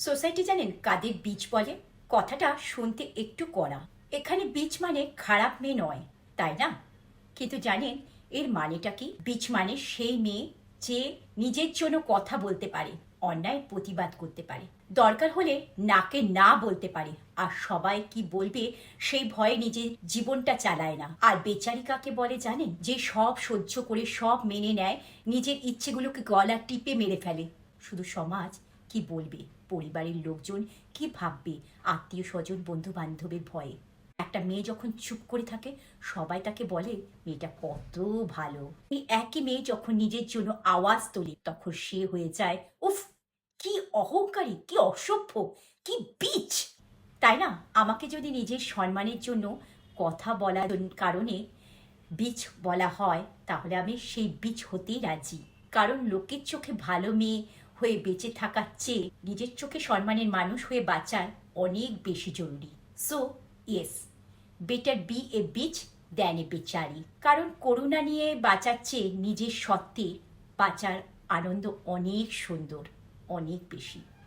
Society জানেন কাদের beech বলে? কথাটা শুনতে একটু কড়া। এখানে বীচ মানে খারাপ মেয়ে নয়, তাই না? কিন্তু জানেন এর মানেটা কি? বীচ মানে সেই মেয়ে যে নিজের জন্য কথা বলতে পারে, অন্যায় প্রতিবাদ করতে পারে, দরকার হলে নাকে না বলতে পারে, আর সবাই কি বলবে সেই ভয়ে নিজের জীবনটা চালায় না। আর বেচারি কাকে বলে জানেন? যে সব সহ্য করে সব মেনে নেয়, নিজের ইচ্ছেগুলোকে গলা টিপে মেরে ফেলে। শুধু সমাজ কি বলবে, পরিবারের লোকজন কি ভাববে, আত্মীয় স্বজন বন্ধু বান্ধবের ভয়ে একটা মেয়ে যখন চুপ করে থাকে সবাই তাকে বলে মেয়েটা কত ভালো। এই একই মেয়ে যখন নিজের জন্য আওয়াজ তোলে তখন সে হয়ে যায় উফ, কি অহংকারী, কি অসভ্য, কি বিচ। তাই না? আমাকে যদি নিজের সম্মানের জন্য কথা বলার কারণে বিচ বলা হয় তাহলে আমি সেই বিচ হতেই রাজি। কারণ লোকের চোখে ভালো মেয়ে হয়ে বেঁচে থাকার চেয়ে নিজের চোখে সম্মানের মানুষ হয়ে বাঁচার অনেক বেশি জরুরি। So yes, better be a bitch than a বেচারি। কারণ করুণা নিয়ে বাঁচার চেয়ে নিজের সত্ত্বে বাঁচার আনন্দ অনেক সুন্দর, অনেক বেশি।